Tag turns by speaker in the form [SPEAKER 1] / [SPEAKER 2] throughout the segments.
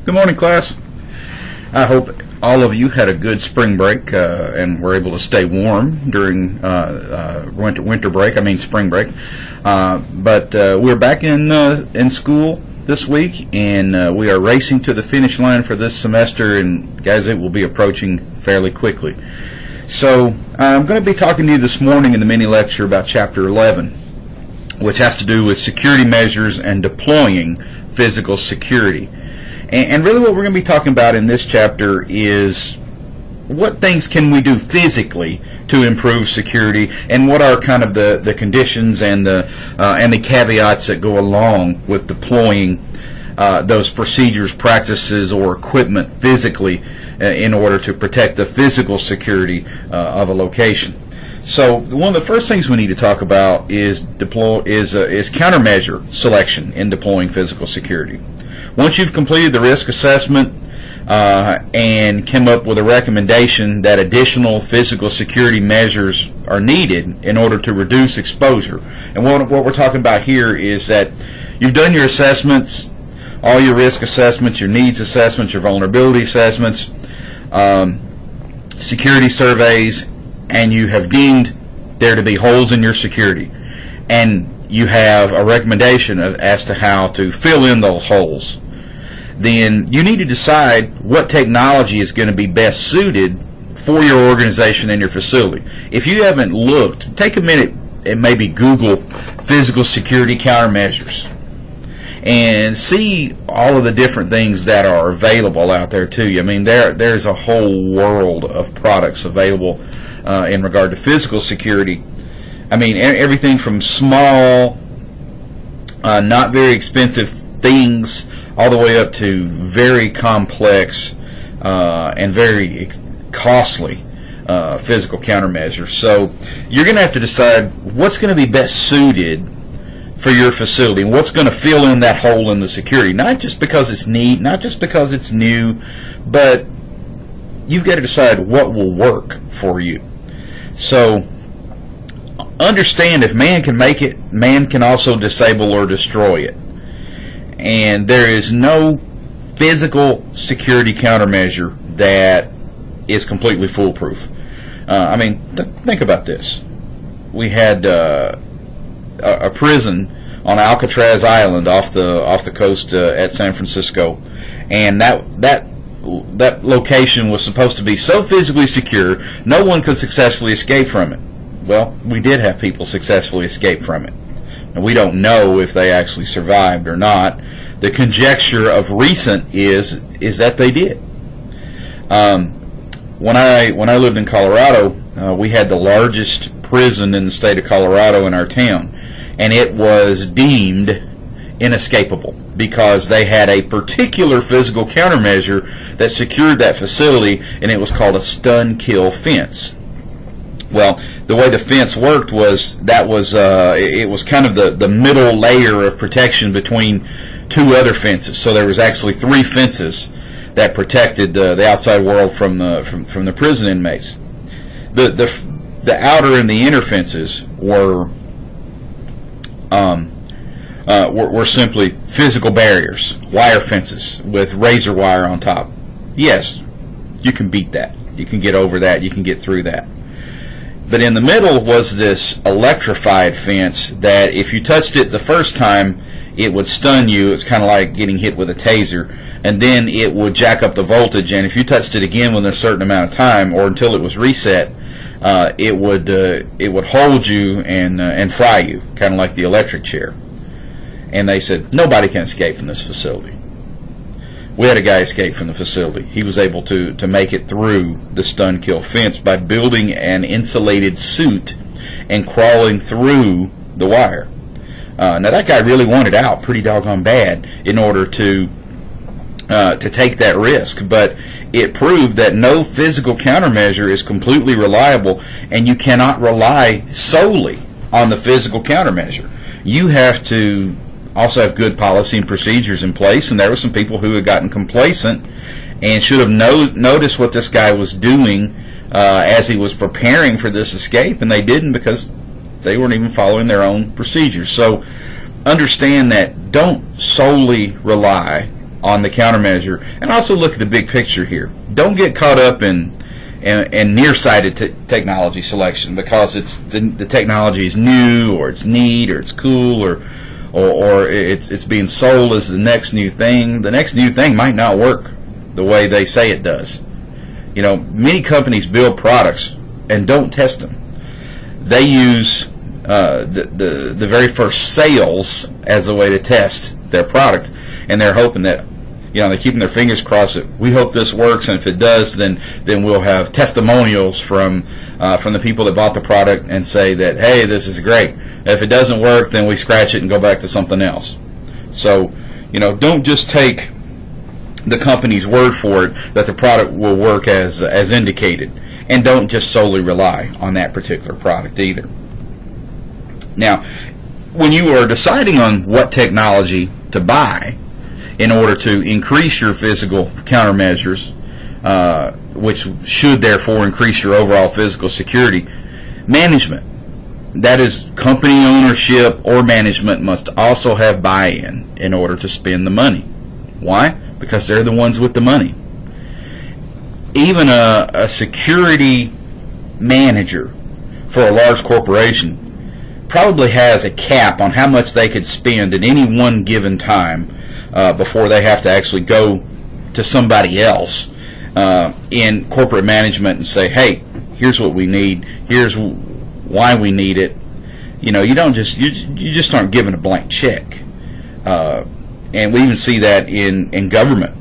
[SPEAKER 1] Good morning, class. I hope all of you had a good spring break and were able to stay warm during winter break. I mean spring break. But we're back in school this week, and we are racing to the finish line for this semester. And guys, it will be approaching fairly quickly. So I'm going to be talking to you this morning in the mini lecture about Chapter 11, which has to do with security measures and deploying physical security. And really what we're going to be talking about in this chapter is what things can we do physically to improve security, and what are kind of the conditions and the caveats that go along with deploying those procedures, practices, or equipment physically in order to protect the physical security of a location. So one of the first things we need to talk about is countermeasure selection in deploying physical security. Once you've completed the risk assessment and come up with a recommendation that additional physical security measures are needed in order to reduce exposure, and what we're talking about here is that you've done your assessments, all your risk assessments, your needs assessments, your vulnerability assessments, security surveys, and you have deemed there to be holes in your security, and you have a recommendation as to how to fill in those holes. Then you need to decide what technology is going to be best suited for your organization and your facility. If you haven't looked, take a minute and maybe Google physical security countermeasures and see all of the different things that are available out there to you. I mean, there's a whole world of products available in regard to physical security. I mean, everything from small, not very expensive things all the way up to very complex and very costly physical countermeasures. So you're going to have to decide what's going to be best suited for your facility and what's going to fill in that hole in the security. Not just because it's neat, not just because it's new, but you've got to decide what will work for you. So understand, if man can make it, man can also disable or destroy it. And there is no physical security countermeasure that is completely foolproof. I mean, think about this. We had a prison on Alcatraz Island off the coast at San Francisco, and that location was supposed to be so physically secure no one could successfully escape from it. Well, we did have people successfully escape from it. And we don't know if they actually survived or not. The conjecture of recent is that they did. When I lived in Colorado, we had the largest prison in the state of Colorado in our town, and it was deemed inescapable because they had a particular physical countermeasure that secured that facility, and it was called a stun-kill fence. Well, the way the fence worked was it was kind of the middle layer of protection between two other fences. So there was actually three fences that protected the outside world from the prison inmates. The outer and the inner fences were simply physical barriers, wire fences with razor wire on top. Yes, you can beat that. You can get over that. You can get through that. But in the middle was this electrified fence that if you touched it the first time, it would stun you. It's kind of like getting hit with a taser. And then it would jack up the voltage, and if you touched it again within a certain amount of time or until it was reset, it would hold you and fry you, kind of like the electric chair. And they said, nobody can escape from this facility. We had a guy escape from the facility. He was able to make it through the stun-kill fence by building an insulated suit and crawling through the wire. Now that guy really wanted out pretty doggone bad in order to take that risk, but it proved that no physical countermeasure is completely reliable, and you cannot rely solely on the physical countermeasure. You have to also have good policy and procedures in place, and there were some people who had gotten complacent and should have noticed what this guy was doing as he was preparing for this escape, and they didn't because they weren't even following their own procedures. So understand that don't solely rely on the countermeasure, and also look at the big picture here. Don't get caught up in nearsighted technology selection because the technology is new, or it's neat, or it's cool, or it's being sold as the next new thing. The next new thing might not work the way they say it does. Many companies build products and don't test them. They use the very first sales as a way to test their product, and they're hoping that they're keeping their fingers crossed that we hope this works, and if it does, then we'll have testimonials from the people that bought the product and say that, hey, this is great. If it doesn't work, then we scratch it and go back to something else. So don't just take the company's word for it that the product will work as indicated, and don't just solely rely on that particular product either. Now, when you are deciding on what technology to buy in order to increase your physical countermeasures, which should therefore increase your overall physical security, management, that is company ownership or management, must also have buy-in in order to spend the money. Why? Because they're the ones with the money. Even a security manager for a large corporation probably has a cap on how much they could spend at any one given time before they have to actually go to somebody else in corporate management and say, hey, here's what we need, here's why we need it. You just aren't given a blank check. And we even see that in government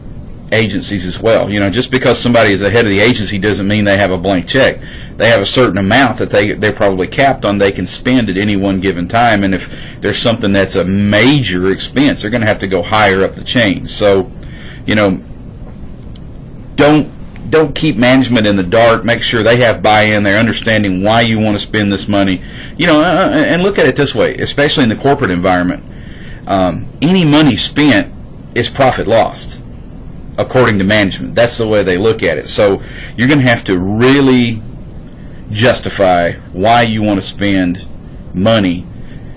[SPEAKER 1] agencies as well. Just because somebody is the head of the agency doesn't mean they have a blank check. They have a certain amount that they're probably capped on they can spend at any one given time, and if there's something that's a major expense, they're going to have to go higher up the chain. So, don't keep management in the dark. Make sure they have buy-in. They're understanding why you want to spend this money. And look at it this way, especially in the corporate environment. Any money spent is profit lost, according to management. That's the way they look at it. So you're going to have to really justify why you want to spend money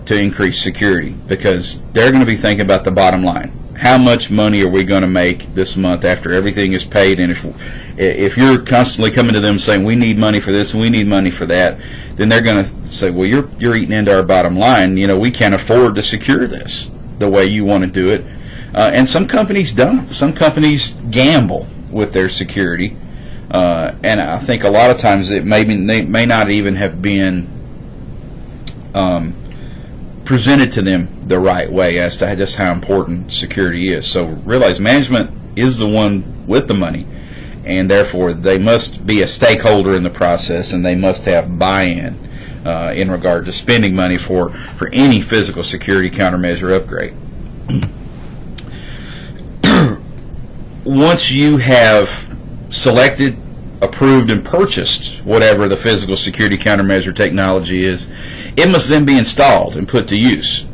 [SPEAKER 1] to increase security, because they're going to be thinking about the bottom line. How much money are we going to make this month after everything is paid? And if you're constantly coming to them saying we need money for this and we need money for that, then they're going to say, well, you're eating into our bottom line. We can't afford to secure this the way you want to do it. And some companies don't. Some companies gamble with their security, and I think a lot of times it may not even have been presented to them the right way as to just how important security is. So realize management is the one with the money, and therefore they must be a stakeholder in the process, and they must have buy-in in regard to spending money for any physical security countermeasure upgrade. Once you have selected, approved, and purchased whatever the physical security countermeasure technology is, it must then be installed and put to use.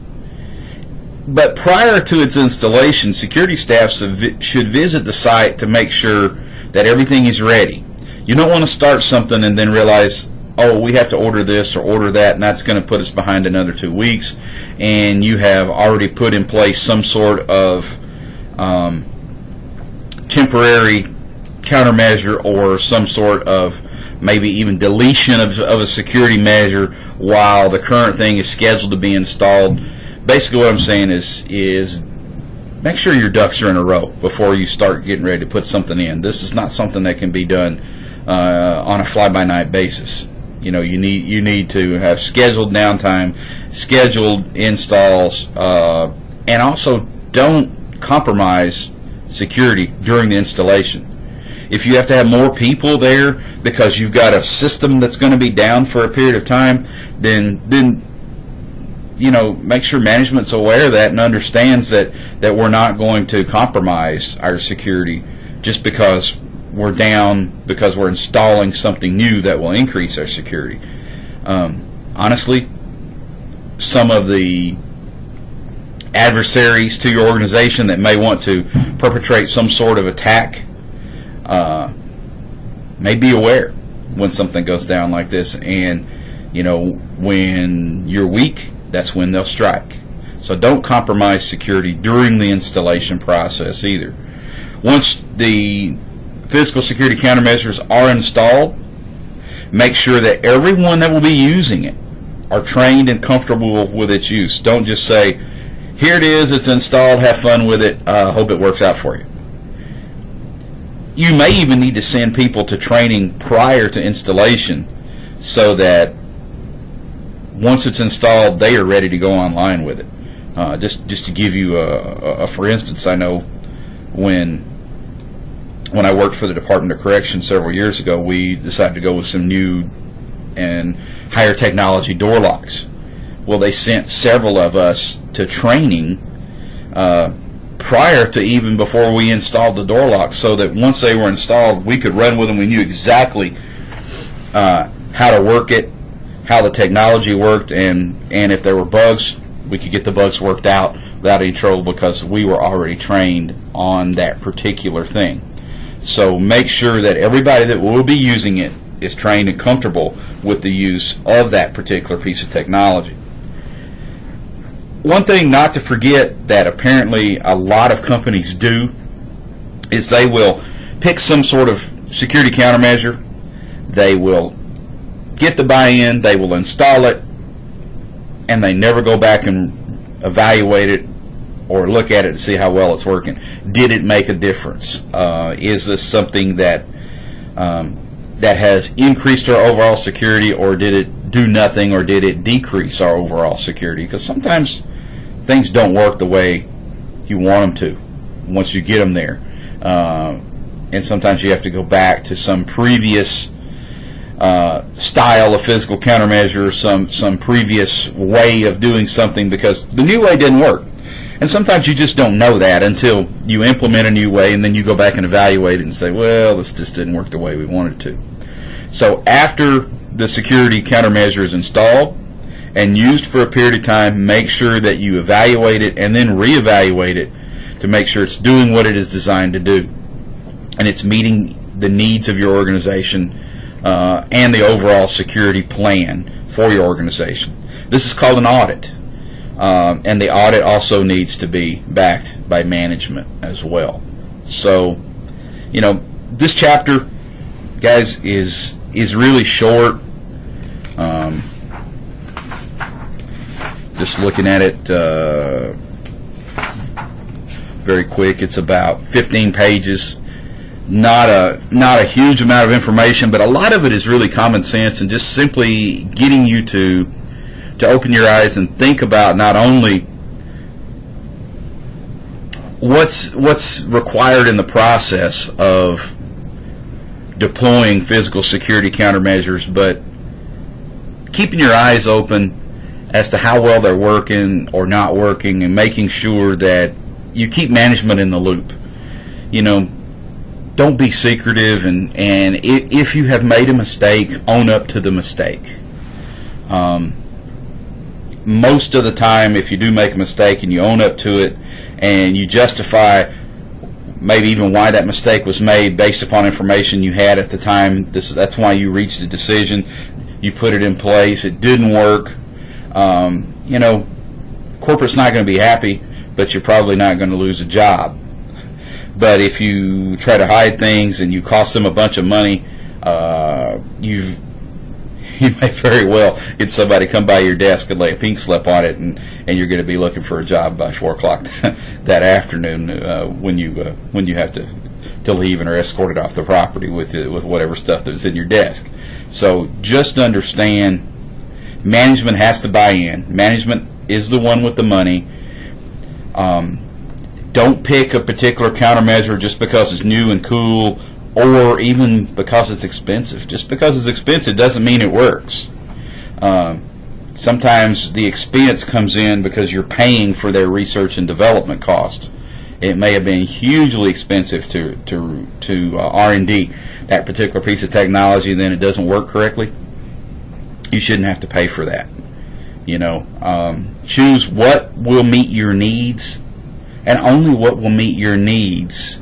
[SPEAKER 1] But prior to its installation, security staff should visit the site to make sure that everything is ready. You don't want to start something and then realize, oh, we have to order this or order that, and that's going to put us behind another 2 weeks, and you have already put in place some sort of temporary countermeasure or some sort of maybe even deletion of a security measure while the current thing is scheduled to be installed. Basically what I'm saying is make sure your ducks are in a row before you start getting ready to put something in. This is not something that can be done on a fly-by-night basis. You need to have scheduled downtime, scheduled installs, and also don't compromise security during the installation. If you have to have more people there because you've got a system that's going to be down for a period of time, then make sure management's aware of that and understands that we're not going to compromise our security just because we're down, because we're installing something new that will increase our security. Honestly, some of the adversaries to your organization that may want to perpetrate some sort of attack may be aware when something goes down like this, and when you're weak, that's when they'll strike. So don't compromise security during the installation process either. Once the physical security countermeasures are installed, make sure that everyone that will be using it are trained and comfortable with its use. Don't just say, here it is, it's installed, have fun with it, hope it works out for you. You may even need to send people to training prior to installation so that once it's installed, they are ready to go online with it. Just to give you a for instance, I know when I worked for the Department of Correction several years ago, we decided to go with some new and higher technology door locks. Well, they sent several of us to training prior to even before we installed the door locks, so that once they were installed, we could run with them. We knew exactly how to work it, how the technology worked, and if there were bugs, we could get the bugs worked out without any trouble because we were already trained on that particular thing. So make sure that everybody that will be using it is trained and comfortable with the use of that particular piece of technology. One thing not to forget that apparently a lot of companies do is they will pick some sort of security countermeasure, they will get the buy-in, they will install it, and they never go back and evaluate it or look at it to see how well it's working. Did it make a difference? Is this something that has increased our overall security, or did it do nothing, or did it decrease our overall security? Because sometimes things don't work the way you want them to once you get them there. And sometimes you have to go back to some previous style of physical countermeasure, some previous way of doing something, because the new way didn't work. And sometimes you just don't know that until you implement a new way, and then you go back and evaluate it and say, well, this just didn't work the way we wanted it to. So after the security countermeasure is installed and used for a period of time, make sure that you evaluate it and then reevaluate it to make sure it's doing what it is designed to do, and it's meeting the needs of your organization and the overall security plan for your organization. This is called an audit. And the audit also needs to be backed by management as well. So, this chapter, guys, is really short. Just looking at it very quick, it's about 15 pages. Not a huge amount of information, but a lot of it is really common sense and just simply getting you to open your eyes and think about not only what's required in the process of deploying physical security countermeasures, but keeping your eyes open as to how well they're working or not working, and making sure that you keep management in the loop. Don't be secretive, and if you have made a mistake, own up to the mistake. Most of the time, if you do make a mistake and you own up to it and you justify maybe even why that mistake was made based upon information you had at the time, that's why you reached a decision, you put it in place, it didn't work, corporate's not going to be happy, but you're probably not going to lose a job. But if you try to hide things and you cost them a bunch of money, you may very well get somebody come by your desk and lay a pink slip on it, and you're going to be looking for a job by 4 o'clock that afternoon when you have to leave and are escorted off the property with whatever stuff that's in your desk. So just understand, management has to buy in. Management is the one with the money. Don't pick a particular countermeasure just because it's new and cool, or even because it's expensive. Just because it's expensive doesn't mean it works. Sometimes the expense comes in because you're paying for their research and development costs. It may have been hugely expensive to R&D that particular piece of technology, and then it doesn't work correctly. You shouldn't have to pay for that. Choose what will meet your needs, and only what will meet your needs.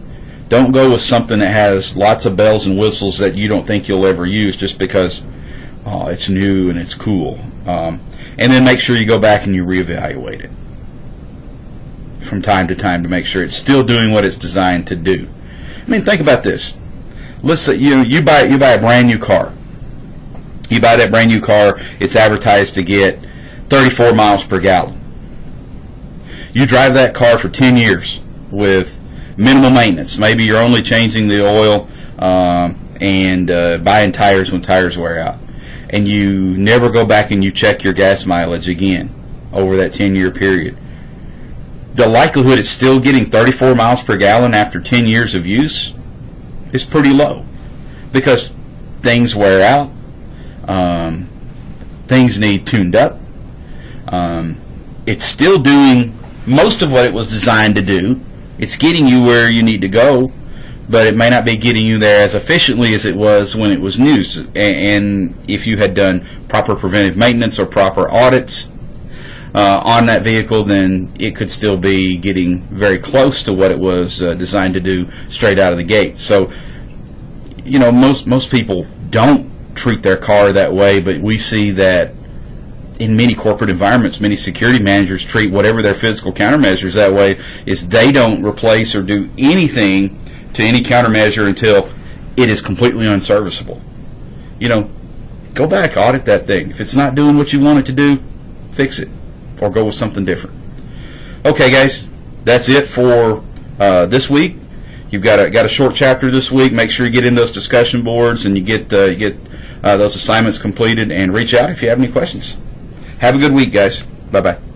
[SPEAKER 1] Don't go with something that has lots of bells and whistles that you don't think you'll ever use just because it's new and it's cool. And then make sure you go back and you reevaluate it. from time to time to make sure it's still doing what it's designed to do. I mean, think about this. Let's say you buy a brand new car. You buy that brand new car, it's advertised to get 34 miles per gallon. You drive that car for 10 years with minimal maintenance. Maybe you're only changing the oil and buying tires when tires wear out. And you never go back and you check your gas mileage again over that 10-year period. The likelihood it's still getting 34 miles per gallon after 10 years of use is pretty low, because things wear out, things need tuned up. It's still doing most of what it was designed to do. It's getting you where you need to go, but it may not be getting you there as efficiently as it was when it was new. And if you had done proper preventive maintenance or proper audits on that vehicle, then it could still be getting very close to what it was designed to do straight out of the gate. So, most people don't treat their car that way, but we see that in many corporate environments, many security managers treat whatever their physical countermeasures that way, is they don't replace or do anything to any countermeasure until it is completely unserviceable. Go back, audit that thing. If it's not doing what you want it to do, fix it or go with something different. Okay, guys, that's it for this week. You've got a short chapter this week. Make sure you get in those discussion boards and you get those assignments completed, and reach out if you have any questions. Have a good week, guys. Bye-bye.